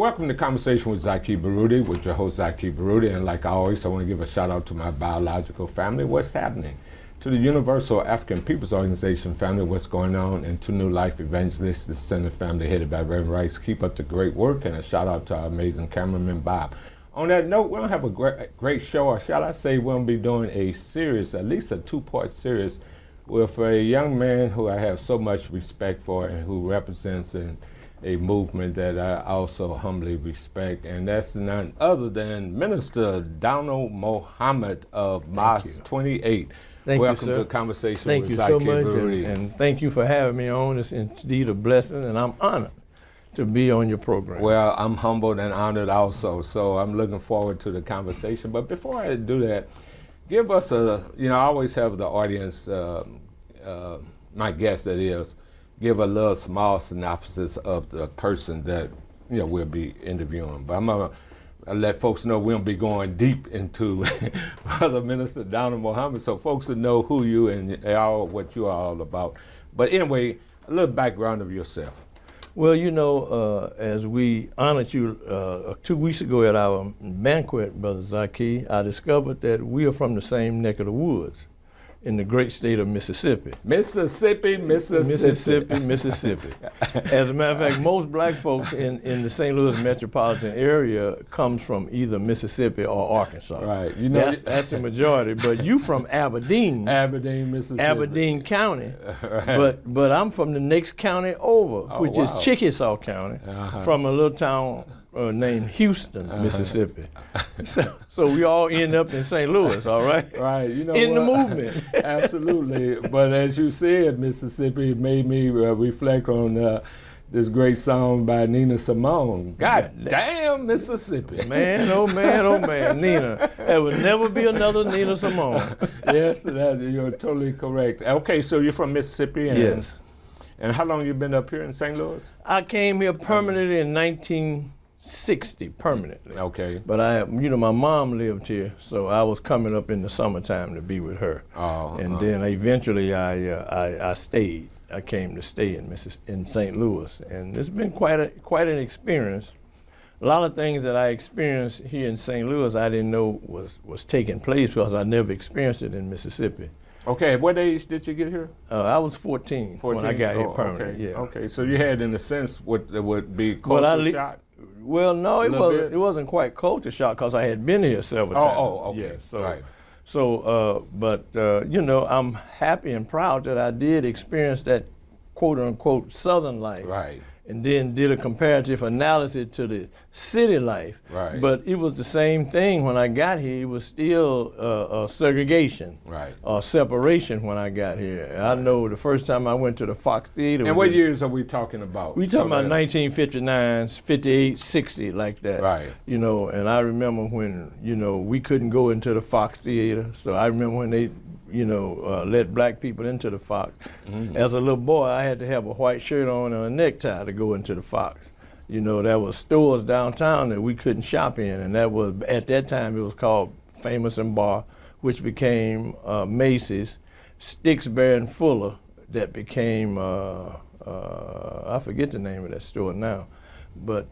Welcome to Conversation with Zaki Baruti, with your host Zaki Baruti. And like always, I want to give a shout out to my biological family, what's happening, to the Universal African Peoples Organization family, what's going on, and to New Life Evangelists, the Center family headed by Reverend Rice. Keep up the great work, and a shout out to our amazing cameraman, Bob. On that note, we're going to have a great show, or shall I say, we'll be doing a series, at least a two-part series, with a young man who I have so much respect for and who represents a movement that I also humbly respect, and that's none other than Minister Donald Muhammad of Mosque 28. Welcome to Conversation with Zaki Baruti. And thank you for having me on. It's indeed a blessing, and I'm honored to be on your program. Well, I'm humbled and honored also, so I'm looking forward to the conversation. But before I do that, give us I always have the audience, my guest that is, give a little small synopsis of the person that we'll be interviewing. But I'm gonna let folks know we'll be going deep into Brother Minister Donald Muhammad, so folks will know who you and what you are all about. But anyway, a little background of yourself. Well, as we honored you 2 weeks ago at our banquet, Brother Zaki, I discovered that we are from the same neck of the woods in the great state of Mississippi. Mississippi. As a matter of fact, most black folks in the St. Louis metropolitan area comes from either Mississippi or Arkansas. Right. That's the majority. But you from Aberdeen. Aberdeen, Mississippi. Aberdeen County. Right. But I'm from the next county over, which is Chickasaw County, from a little town named Houston, Mississippi. So we all end up in St. Louis, all right? Right. In the movement. Absolutely. But as you said, Mississippi made me reflect on this great song by Nina Simone. God damn Mississippi. Man, oh man, Nina. There would never be another Nina Simone. Yes, you're totally correct. Okay, so you're from Mississippi? Yes. And how long you been up here in St. Louis? I came here permanently in 1960, permanently. Okay. But my mom lived here, so I was coming up in the summertime to be with her. And then eventually I stayed. I came to stay in St. Louis, and it's been quite an experience. A lot of things that I experienced here in St. Louis I didn't know was taking place because I never experienced it in Mississippi. Okay, what age did you get here? I was 14 when I got here permanently. Okay. Yeah. Okay, so you had, in a sense, what would be culture shock? Well, no, it wasn't quite culture shock because I had been here several times. Okay. Yeah, right. But I'm happy and proud that I did experience that quote unquote Southern life. Right. And then did a comparative analysis to the city life. Right. But it was the same thing when I got here. It was still segregation, right, or separation when I got here. Right. I know the first time I went to the Fox Theater. And what years are we talking about? We talking about 1959, 58, 60, like that. Right. And I remember when, we couldn't go into the Fox Theater. So I remember when they let black people into the Fox. Mm-hmm. As a little boy, I had to have a white shirt on and a necktie to go into the Fox. There were stores downtown that we couldn't shop in, and that was, at that time, it was called Famous and Bar, which became Macy's, Sticks, Bear, and Fuller, that became, I forget the name of that store now, but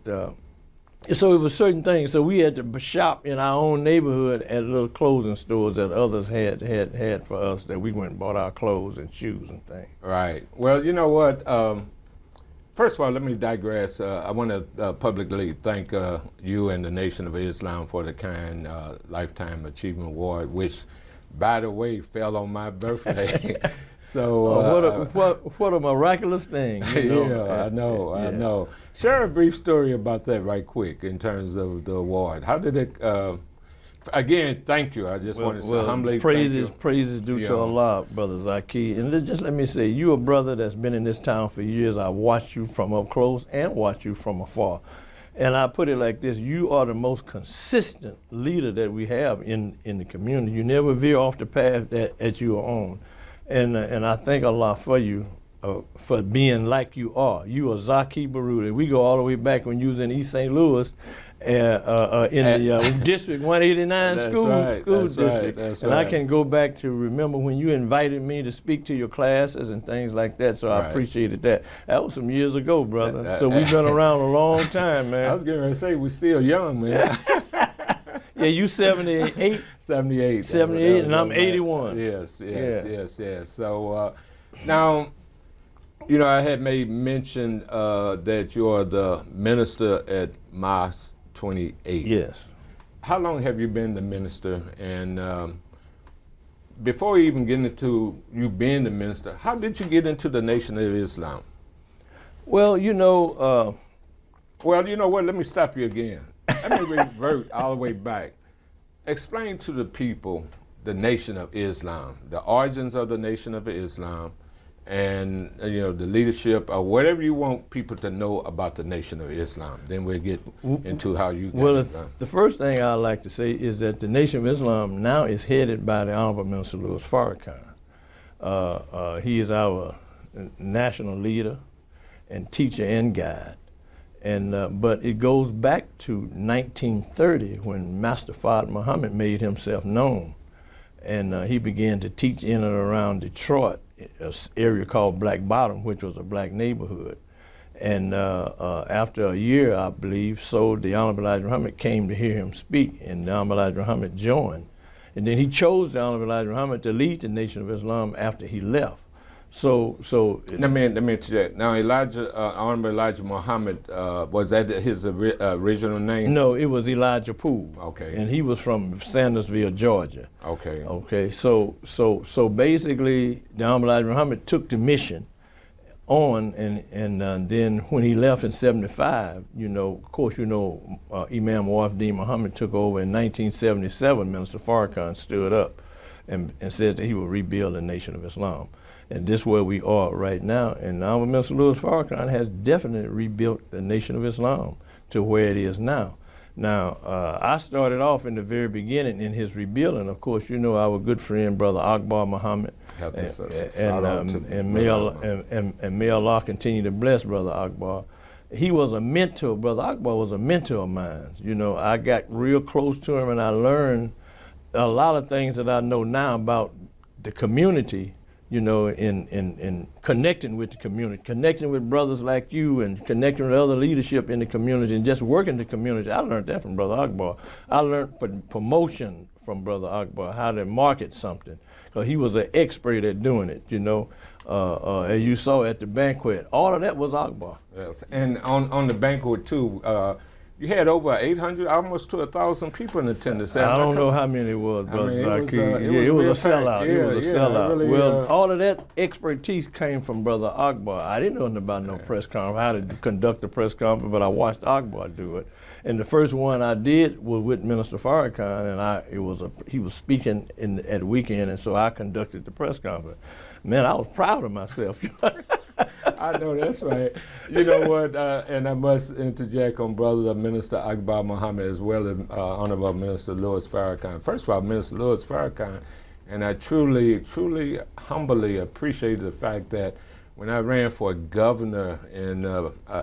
so it was certain things. So we had to shop in our own neighborhood at little clothing stores that others had for us, that we went and bought our clothes and shoes and things. Right. Well, you know what? First of all, let me digress. I want to publicly thank you and the Nation of Islam for the kind Lifetime Achievement Award, which, by the way, fell on my birthday. So what a miraculous thing. Yeah, I know. Share a brief story about that right quick in terms of the award. How did it, again, thank you. I just want to humbly thank you. Praises due to Allah, Brother Zaki. And just let me say, you a brother that's been in this town for years. I watched you from up close and watched you from afar. And I put it like this: you are the most consistent leader that we have in the community. You never veer off the path that you are on. And I thank Allah for you, for being like you are. You are Zaki Baruti. We go all the way back when you was in East St. Louis, in the District 189 school district. That's and right. I can go back to remember when you invited me to speak to your classes and things like that. So I appreciated that. That was some years ago, brother. So we've been around a long time, man. I was getting ready to say we're still young, man. Yeah, you 78? 78. 78, and I'm 81. Yes. So now, you know, I had made mention that you are the minister at Mosque 28. Yes. How long have you been the minister? And before you even get into you being the minister, how did you get into the Nation of Islam? Well, you know. Well, you know what? Let me stop you again. Let me revert all the way back. Explain to the people the Nation of Islam, the origins of the Nation of Islam, and you know the leadership or whatever you want people to know about the Nation of Islam. Then we'll get into how you. Well, the first thing I'd like to say is that the Nation of Islam now is headed by the Honorable Minister Louis Farrakhan. He is our national leader and teacher and guide. And but it goes back to 1930 when Master Fard Muhammad made himself known, and he began to teach in and around Detroit, an area called Black Bottom, which was a black neighborhood. And after a year, I believe, so the Honorable Elijah Muhammad came to hear him speak, and the Honorable Elijah Muhammad joined. And then he chose the Honorable Elijah Muhammad to lead the Nation of Islam after he left. So let me interject. Now, Honorable Elijah Muhammad, was that his original name? No, it was Elijah Poole. Okay. And he was from Sandersville, Georgia. Okay. Okay. So basically, the Honorable Elijah Muhammad took the mission on, and then when he left in '75, you know, of course, you know, Imam Wafdi Muhammad took over in 1977. Minister Farrakhan stood up and said that he would rebuild the Nation of Islam. And this is where we are right now. And Honorable Minister Louis Farrakhan has definitely rebuilt the Nation of Islam to where it is now. Now, I started off in the very beginning in his rebuilding. Of course, you know our good friend, Brother Akbar Muhammad. And may Allah continue to bless Brother Akbar. He was a mentor. Brother Akbar was a mentor of mine. You know, I got real close to him and I learned a lot of things that I know now about the community, you know, in connecting with the community, connecting with brothers like you and connecting with other leadership in the community and just working the community. I learned that from Brother Akbar. I learned promotion from Brother Akbar, how to market something, because he was an expert at doing it, you know. As you saw at the banquet, all of that was Akbar. Yes, and on the banquet too, you had over 800, almost to 1,000 people in attendance. I don't know how many it was, Brother Zaki. It was a sellout. It was a sellout. Really, well, all of that expertise came from Brother Akbar. I didn't know nothing about no press conference, how to conduct a press conference, but I watched Akbar do it. And the first one I did was with Minister Farrakhan, and he was speaking at the weekend, and so I conducted the press conference. Man, I was proud of myself. I know that's right. You know what, and I must interject on Brother Minister Akbar Muhammad as well as Honorable Minister Louis Farrakhan. First of all, Minister Louis Farrakhan, and I truly, humbly appreciate the fact that when I ran for governor in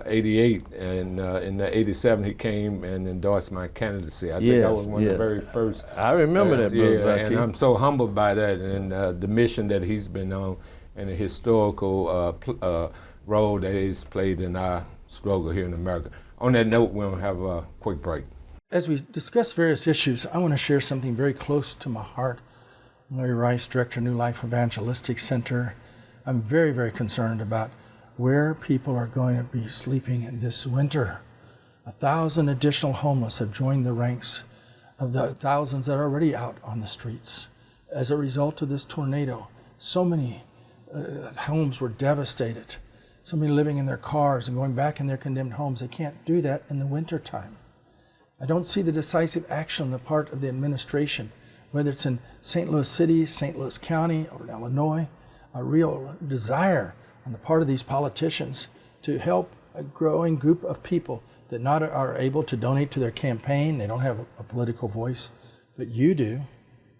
'88 and in '87 he came and endorsed my candidacy. I think I was one of the very first. I remember that, Brother Zaki. And I'm so humbled by that and the mission that he's been on and the historical role that he's played in our struggle here in America. On that note, we'll have a quick break. As we discuss various issues, I want to share something very close to my heart. Larry Rice, Director, New Life Evangelistic Center. I'm very, very concerned about where people are going to be sleeping in this winter. 1,000 additional homeless have joined the ranks of the thousands that are already out on the streets. As a result of this tornado, so many homes were devastated. So many living in their cars and going back in their condemned homes. They can't do that in the wintertime. I don't see the decisive action on the part of the administration, whether it's in St. Louis City, St. Louis County, or in Illinois, a real desire on the part of these politicians to help a growing group of people that not are able to donate to their campaign. They don't have a political voice, but you do,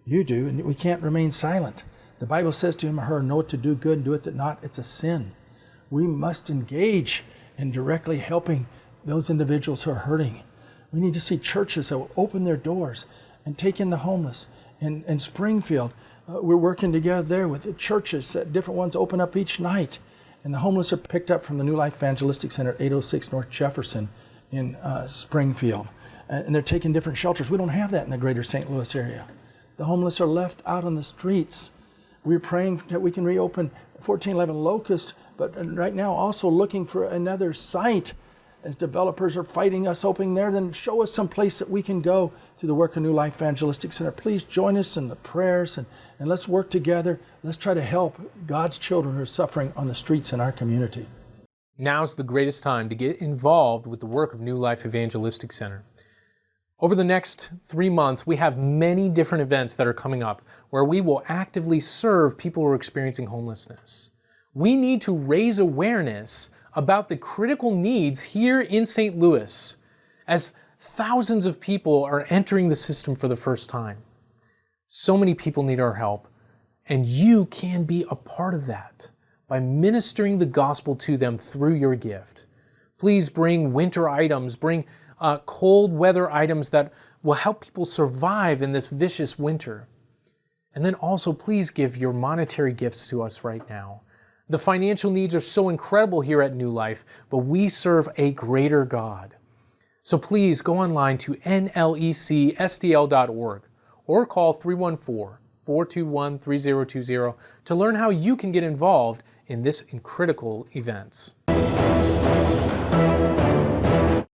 and we can't remain silent. The Bible says to him or her, know what to do good and do it that not, it's a sin. We must engage in directly helping those individuals who are hurting. We need to see churches that will open their doors and take in the homeless. In Springfield, we're working together there with the churches. Different ones open up each night. And the homeless are picked up from the New Life Evangelistic Center at 806 North Jefferson in Springfield. And they're taking different shelters. We don't have that in the greater St. Louis area. The homeless are left out on the streets. We're praying that we can reopen 1411 Locust, but right now also looking for another site. As developers are fighting us opening there, then show us some place that we can go through the work of New Life Evangelistic Center. Please join us in the prayers and let's work together. Let's try to help God's children who are suffering on the streets in our community. Now's the greatest time to get involved with the work of New Life Evangelistic Center. Over the next 3 months, we have many different events that are coming up where we will actively serve people who are experiencing homelessness. We need to raise awareness about the critical needs here in St. Louis as thousands of people are entering the system for the first time. So many people need our help, and you can be a part of that by ministering the gospel to them through your gift. Please bring winter items, bring cold weather items that will help people survive in this vicious winter. And then also please give your monetary gifts to us right now. The financial needs are so incredible here at New Life, but we serve a greater God. So please go online to nlecstl.org or call 314-421-3020 to learn how you can get involved in this critical events.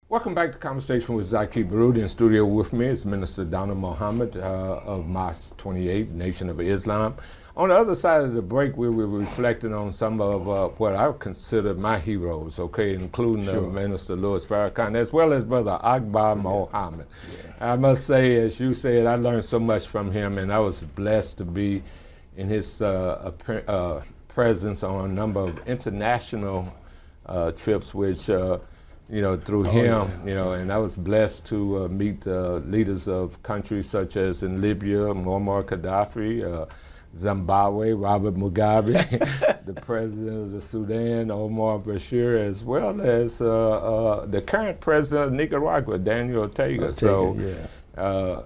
Welcome back to Conversation with Zaki Baruti. In studio with me is Minister Donald Muhammad of Mosque 28, Nation of Islam. On the other side of the break, we were reflecting on some of what I consider my heroes, okay, including Minister Louis Farrakhan, as well as Brother Akbar Muhammad. I must say, as you said, I learned so much from him, and I was blessed to be in his presence on a number of international trips, which, through him, and I was blessed to meet leaders of countries such as in Libya, Muammar Gaddafi, Zimbabwe, Robert Mugabe, the president of the Sudan, Omar Bashir, as well as the current president of Nicaragua, Daniel Ortega.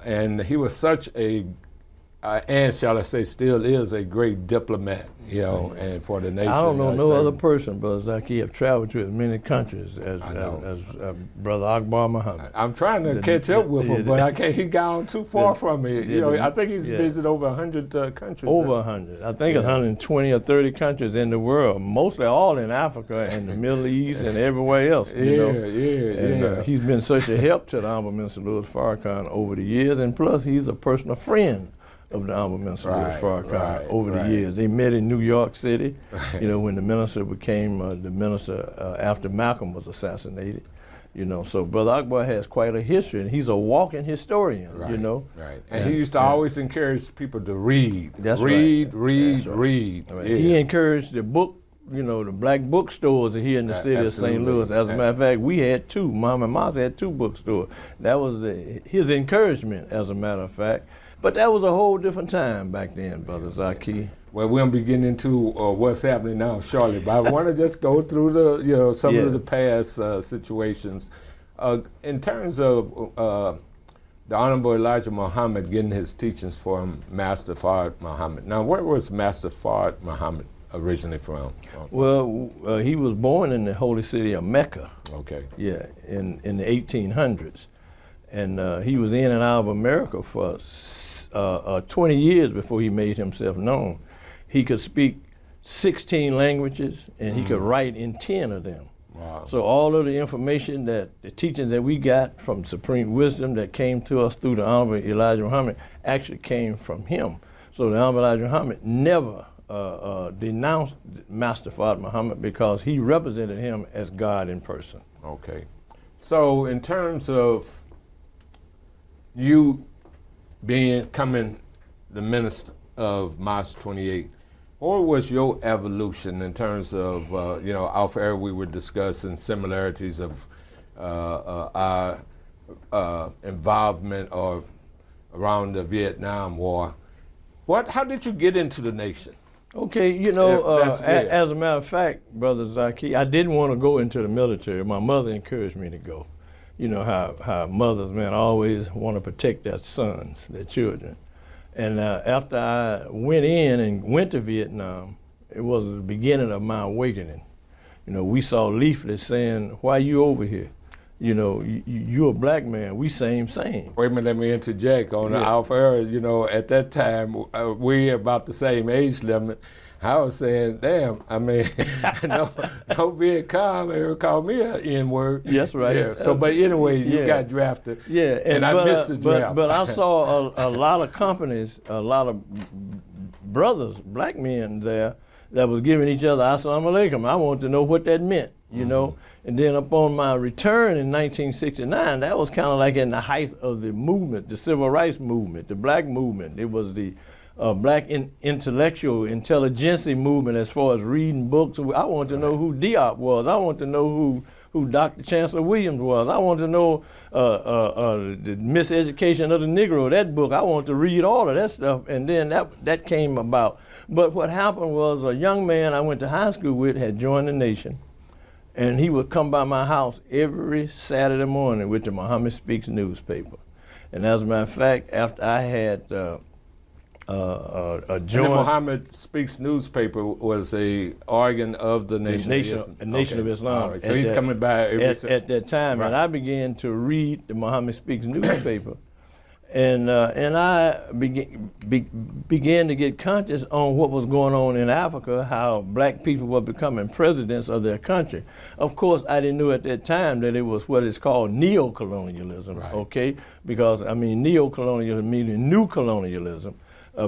And he was such a, and shall I say, still is a great diplomat, and for the nation. I don't know no other person, Brother Zaki, have traveled to as many countries as Brother Akbar Muhammad. I'm trying to catch up with him, but I can't. He gone too far from me. I think he's visited over 100 countries. Over 100. I think 120 or 30 countries in the world, mostly all in Africa and the Middle East and everywhere else. He's been such a help to the Honorable Minister Louis Farrakhan over the years, and plus he's a personal friend of the Honorable Minister Louis Farrakhan over the years. They met in New York City, when the minister became the minister after Malcolm was assassinated. So Brother Akbar has quite a history, and he's a walking historian, And he used to always encourage people to read. Read. He encouraged the book, the black bookstores here in the city of St. Louis. As a matter of fact, we had two. Mom and Mom had two bookstores. That was his encouragement, as a matter of fact. But that was a whole different time back then, Brother Zaki. Well, we'll be getting into what's happening now shortly, but I want to just go through the some of the past situations. In terms of the Honorable Elijah Muhammad getting his teachings from Master Fard Muhammad. Now, where was Master Fard Muhammad originally from? Well, he was born in the holy city of Mecca. Okay. Yeah, in the 1800s. And he was in and out of America for 20 years before he made himself known. He could speak 16 languages, and he could write in 10 of them. Wow. So all of the information the teachings that we got from supreme wisdom that came to us through the Honorable Elijah Muhammad actually came from him. So the Honorable Elijah Muhammad never denounced Master Fard Muhammad because he represented him as God in person. Okay. So in terms of you becoming the minister of Mosque 28, what was your evolution in terms of, off air we were discussing similarities of our involvement or around the Vietnam War. How did you get into the nation? Okay, you know, That's good. as a matter of fact, Brother Zaki, I didn't want to go into the military. My mother encouraged me to go. You know how mothers, man, always want to protect their sons, their children. And after I went in and went to Vietnam, it was the beginning of my awakening. You know, we saw leaflets saying, "Why you over here? You know, you a black man. We same." Wait a minute, let me interject on the Yeah. Alpha Era. You know, at that time, we about the same age limit. I was saying, damn, I mean, no Viet Cong ever called me an N-word. Yes, right. Yeah. So, but anyway, you Yeah. got drafted. Yeah, and I missed the draft. But I saw a lot of companies, a lot of brothers, black men there, that was giving each other assalamu alaikum. I wanted to know what that meant, you know. And then upon my return in 1969, that was kind of like in the height of the movement, the civil rights movement, the black movement. It was the black intellectual intelligentsia movement as far as reading books. I wanted to know who Diop was. I wanted to know who Dr. Chancellor Williams was. I wanted to know the Miseducation of the Negro, that book. I wanted to read all of that stuff, and then that came about. But what happened was a young man I went to high school with had joined the nation, and he would come by my house every Saturday morning with the Muhammad Speaks newspaper. And as a matter of fact, after I had And the joined Muhammad Speaks newspaper was a organ of the Nation of Islam. All right. So he's coming by at that time, Right. and I began to read the Muhammad Speaks newspaper, and I began to get conscious on what was going on in Africa, how black people were becoming presidents of their country. Of course, I didn't know at that time that it was what is called neo-colonialism. Right. Okay, because I mean neo-colonialism meaning new colonialism.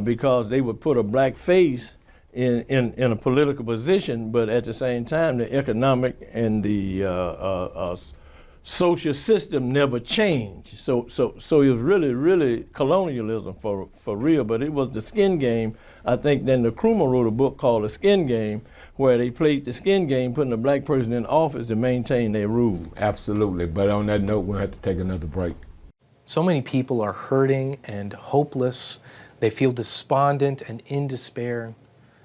Because they would put a black face in a political position, but at the same time, the economic and the social system never changed. So it was really colonialism for real, but it was the skin game. I think then Nkrumah wrote a book called The Skin Game, where they played the skin game, putting a black person in office to maintain their rule. Absolutely. But on that note, we'll have to take another break. So many people are hurting and hopeless. They feel despondent and in despair.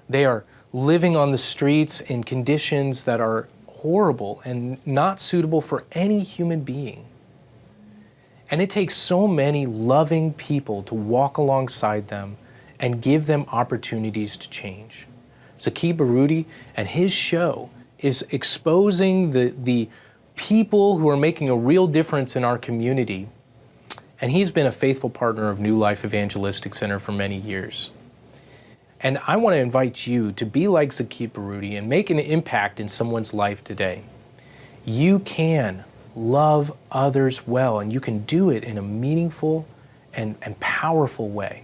They are living on the streets in conditions that are horrible and not suitable for any human being. And it takes so many loving people to walk alongside them and give them opportunities to change. Zaki Baruti and his show is exposing the people who are making a real difference in our community. And he's been a faithful partner of New Life Evangelistic Center for many years. And I want to invite you to be like Zaki Baruti and make an impact in someone's life today. You can love others well, and you can do it in a meaningful and powerful way.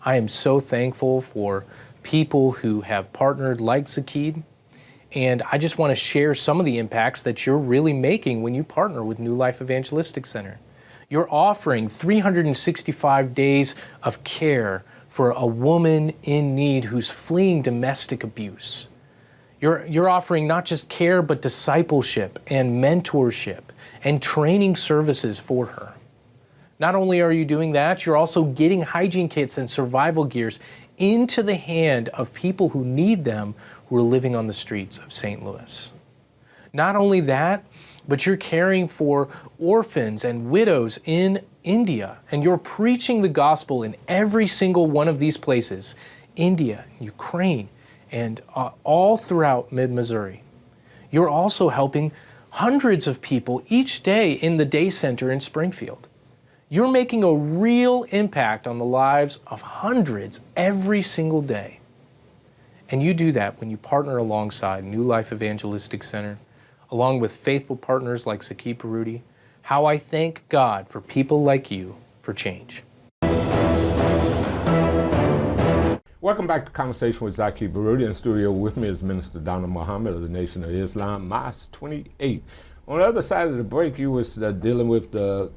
I am so thankful for people who have partnered like Zaki, and I just want to share some of the impacts that you're really making when you partner with New Life Evangelistic Center. You're offering 365 days of care for a woman in need who's fleeing domestic abuse. You're offering not just care, but discipleship and mentorship and training services for her. Not only are you doing that, you're also getting hygiene kits and survival gears into the hand of people who need them, who are living on the streets of St. Louis. Not only that, but you're caring for orphans and widows in India, and you're preaching the gospel in every single one of these places, India, Ukraine, and all throughout mid-Missouri. You're also helping hundreds of people each day in the day center in Springfield. You're making a real impact on the lives of hundreds every single day. And you do that when you partner alongside New Life Evangelistic Center, along with faithful partners like Zaki Baruti. How I thank God for people like you for change. Welcome back to Conversation with Zaki Baruti. In studio with me is Minister Donald Muhammad of the Nation of Islam, Mosque 28. On the other side of the break, you was dealing with the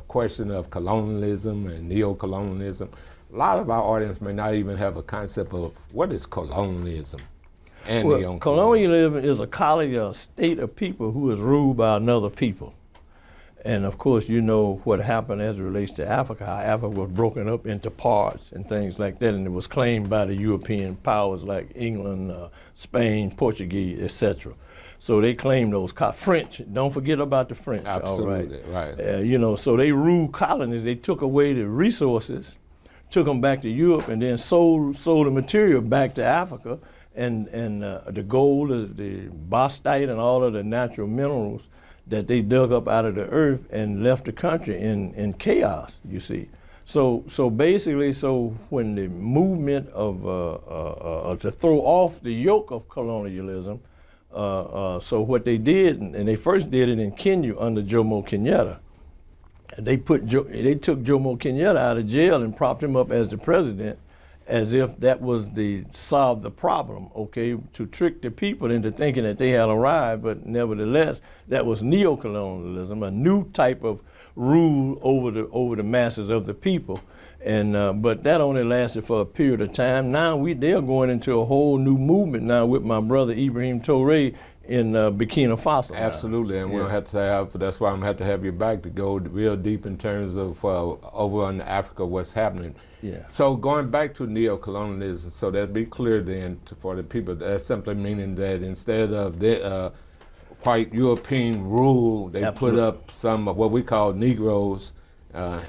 question of colonialism and neo-colonialism. A lot of our audience may not even have a concept of what is colonialism. Well, colonialism is a colony or state of people who is ruled by another people. And of course, you know what happened as it relates to Africa, how Africa was broken up into parts and things like that, and it was claimed by the European powers like England, Spain, Portuguese, etc. So they claimed those French. Don't forget about the French. Absolutely, all right. right. You know, so they ruled colonies. They took away the resources, took them back to Europe, and then sold the material back to Africa, and the gold, the bauxite, and all of the natural minerals that they dug up out of the earth and left the country in chaos, you see. So basically, when the movement of to throw off the yoke of colonialism, so what they did, and they first did it in Kenya under Jomo Kenyatta. And they took Jomo Kenyatta out of jail and propped him up as the president, as if that was solve the problem, okay, to trick the people into thinking that they had arrived, but nevertheless, that was neocolonialism, a new type of rule over the masses of the people. And but that only lasted for a period of time. Now they're going into a whole new movement now with my brother Ibrahim Touré in Burkina Faso. Absolutely, and we'll have to have, that's why I'm going to have to have you back to go real deep in terms of over in Africa, what's happening. Yeah. So going back to neocolonialism, so that be clear then for the people, that's simply meaning that instead of the white European rule, they Absolutely. put up some of what we call Negroes,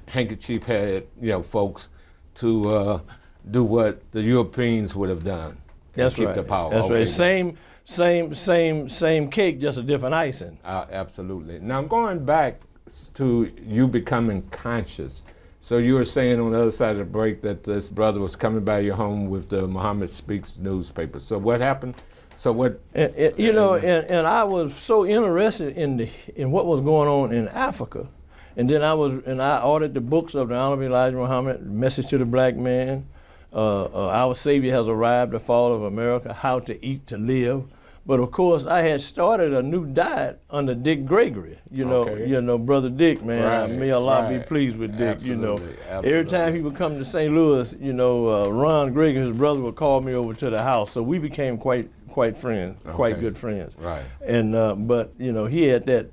handkerchief head, folks, to do what the Europeans would have done. That's keep right. the power. That's Okay. right. Same cake, just a different icing. Absolutely. Now going back to you becoming conscious. So you were saying on the other side of the break that this brother was coming by your home with the Muhammad Speaks newspaper. So what happened? So what? And I was so interested in what was going on in Africa, and then I ordered the books of the Honorable Elijah Muhammad, Message to the Black Man, Our Savior Has Arrived, The Fall of America, How to Eat to Live. But of course, I had started a new diet under Dick Gregory. Brother Dick, man. Right, May Allah be right. pleased with Dick. Absolutely, Every time he would come to St. Louis, Ron Gregory, his brother, would call me over to the house. So we became quite friends, quite Okay. good friends. Right. And but he had that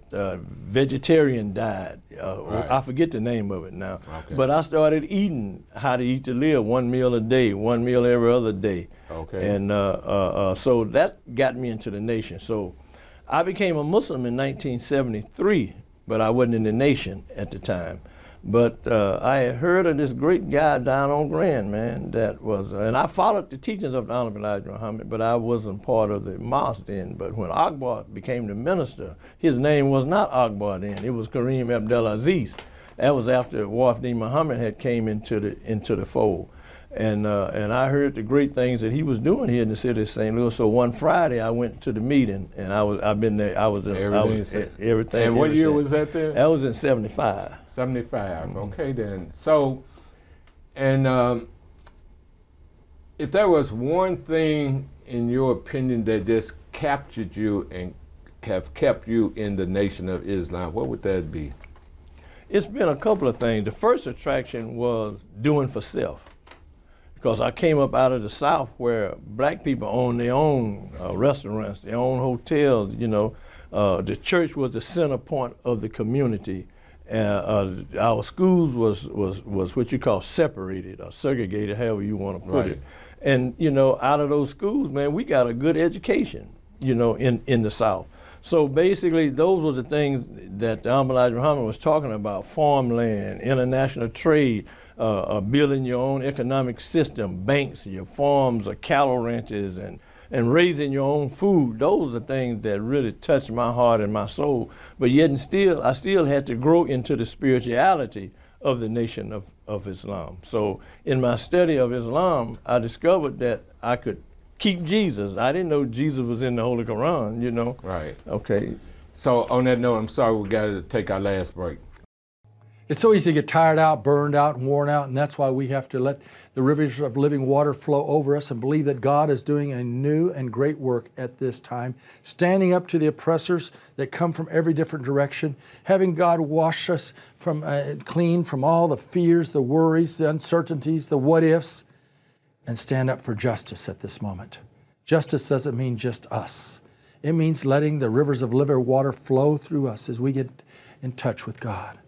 vegetarian diet. Right. I forget the name of it now. Okay. But I started eating How to Eat to Live, 1 meal a day, 1 meal every other day. Okay. And so that got me into the nation. So I became a Muslim in 1973, but I wasn't in the nation at the time. But I had heard of this great guy down on Grand, man, that was, and I followed the teachings of the Honorable Elijah Muhammad, but I wasn't part of the mosque then. But when Akbar became the minister, his name was not Akbar then, it was Kareem Abdelaziz. That was after Wafdi Muhammad had came into the fold. And I heard the great things that he was doing here in the city of St. Louis. So one Friday I went to the meeting, and I've been there. Everything. And what year since. was that then? That was in '75. 75. Okay then. So, and if there was one thing in your opinion that just captured you and have kept you in the Nation of Islam, what would that be? It's been a couple of things. The first attraction was doing for self. Because I came up out of the South where black people own their own restaurants, their own hotels, the church was the center point of the community. Our schools was what you call separated or segregated, however you want to put Right. it. And, out of those schools, man, we got a good education, in the South. So basically, those were the things that the Honorable Elijah Muhammad was talking about: farmland, international trade, building your own economic system, banks, your farms, or cattle ranches, and raising your own food. Those are things that really touched my heart and my soul. But yet and still, I still had to grow into the spirituality of the Nation of Islam. So in my study of Islam, I discovered that I could keep Jesus. I didn't know Jesus was in the Holy Quran, Right. Okay. So on that note, I'm sorry we got to take our last break. It's so easy to get tired out, burned out, and worn out, and that's why we have to let the rivers of living water flow over us and believe that God is doing a new and great work at this time, standing up to the oppressors that come from every different direction, having God wash us from clean from all the fears, the worries, the uncertainties, the what-ifs, and stand up for justice at this moment. Justice doesn't mean just us. It means letting the rivers of living water flow through us as we get in touch with God.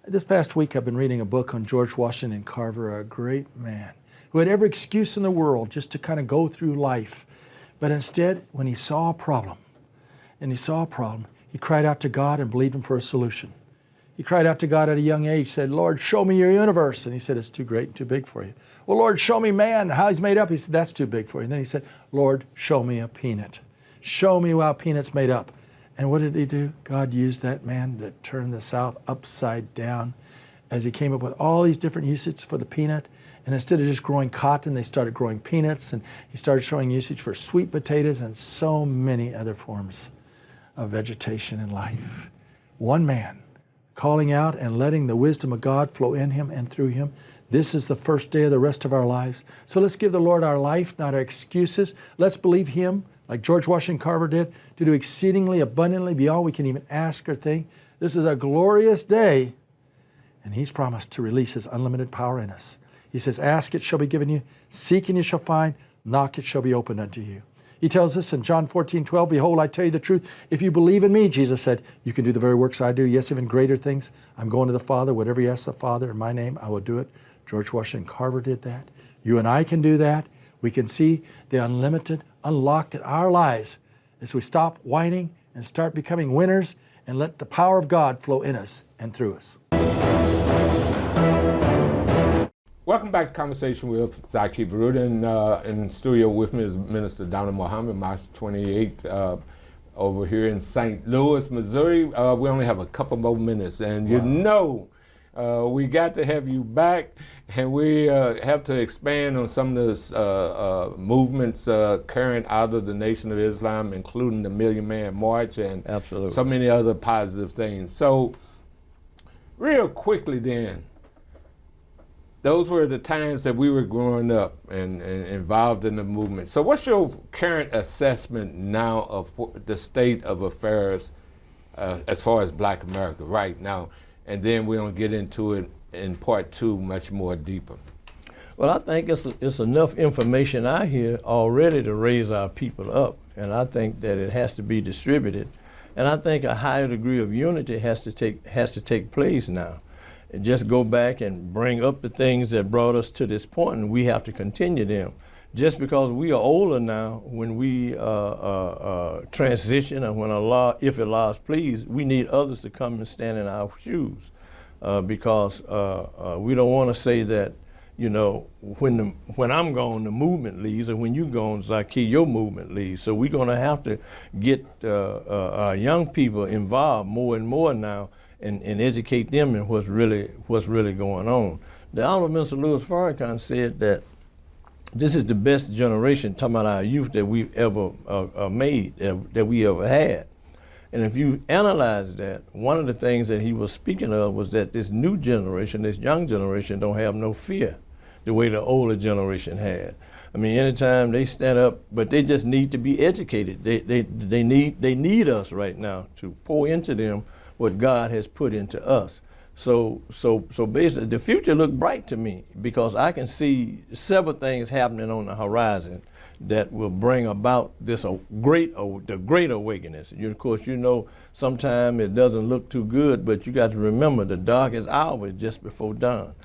This past week I've been reading a book on George Washington Carver, a great man who had every excuse in the world just to kind of go through life. But instead, when he saw a problem, he cried out to God and believed Him for a solution. He cried out to God at a young age, said, Lord, show me your universe. And He said, it's too great and too big for you. Well, Lord, show me man, how he's made up. He said, that's too big for you. And then he said, Lord, show me a peanut. Show me how a peanut's made up. And what did He do? God used that man to turn the South upside down as He came up with all these different usages for the peanut. And instead of just growing cotton, they started growing peanuts. And He started showing usage for sweet potatoes and so many other forms of vegetation in life. One man calling out and letting the wisdom of God flow in him and through him. This is the first day of the rest of our lives. So let's give the Lord our life, not our excuses. Let's believe Him, like George Washington Carver did, to do exceedingly abundantly beyond we can even ask or think. This is a glorious day, and He's promised to release His unlimited power in us. He says, ask, it shall be given you. Seek, and you shall find. Knock, it shall be opened unto you. He tells us in John 14:12, behold, I tell you the truth. If you believe in me, Jesus said, you can do the very works I do. Yes, even greater things. I'm going to the Father. Whatever you ask the Father in my name, I will do it. George Washington Carver did that. You and I can do that. We can see the unlimited unlocked in our lives as we stop whining and start becoming winners and let the power of God flow in us and through us. Welcome back to Conversation with Zaki Baruti. And in the studio with me is Minister Donna Muhammad, March 28, over here in St. Louis, Missouri. We only have a couple more minutes, and you know we got to have you back, and we have to expand on some of the movements current out of the Nation of Islam, including the Million Man March and Absolutely. so many other positive things. So real quickly then, those were the times that we were growing up and involved in the movement. So what's your current assessment now of the state of affairs as far as Black America right now? And then we're going to get into it in part two much more deeper. Well, I think it's enough information out here already to raise our people up. And I think that it has to be distributed. And I think a higher degree of unity has to take place now. And just go back and bring up the things that brought us to this point, and we have to continue them. Just because we are older now, when we transition, and when Allah, if Allah's pleased, we need others to come and stand in our shoes, because we don't want to say that, you know, when I'm gone, the movement leaves, or when you gone, Zaki, your movement leaves. So we're going to have to get our young people involved more and more now, and educate them in what's really going on. The Honorable Mr. Louis Farrakhan said that this is the best generation, talking about our youth, that we've ever made, that we ever had. And if you analyze that, one of the things that he was speaking of was that this new generation, this young generation, don't have no fear the way the older generation had. I mean, anytime they stand up, but they just need to be educated. They need us right now to pour into them what God has put into us. So basically, the future look bright to me, because I can see several things happening on the horizon that will bring about this the great awakening. Of course, you know, sometimes it doesn't look too good, but you got to remember the darkest hour is just before dawn.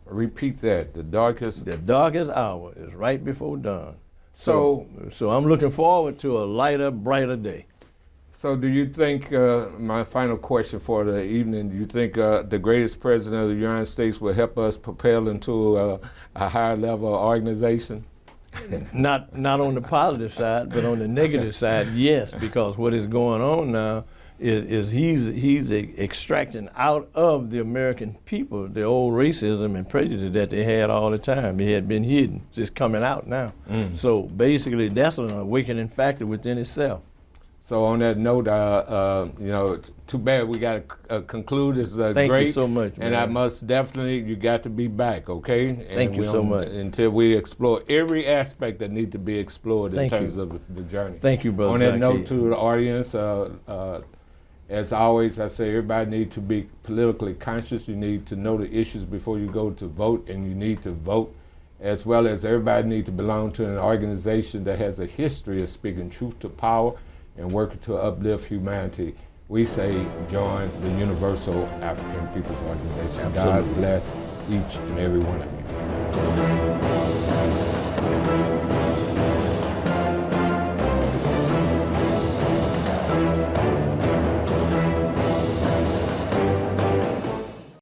Repeat that. The darkest hour is right before dawn. So I'm looking forward to a lighter, brighter day. So do you think, my final question for the evening, do you think the greatest president of the United States will help us propel into a higher level of organization? Not on the positive side, but on the negative side, yes, because what is going on now is he's extracting out of the American people the old racism and prejudice that they had all the time. It had been hidden, it's coming out now. So basically, that's an awakening factor within itself. So on that note, you know, too bad we got to conclude. This is great. Thank you so much, man. And I must definitely, you got to be back, okay? And Thank you so much. Until we explore every aspect that needs to be explored in terms of the journey. Thank you, brother. On that Zaki. note, to the audience, as always, I say everybody needs to be politically conscious. You need to know the issues before you go to vote, and you need to vote, as well as everybody needs to belong to an organization that has a history of speaking truth to power and working to uplift humanity. we say join the Universal African Peoples Organization. God Absolutely. bless each and every one of you.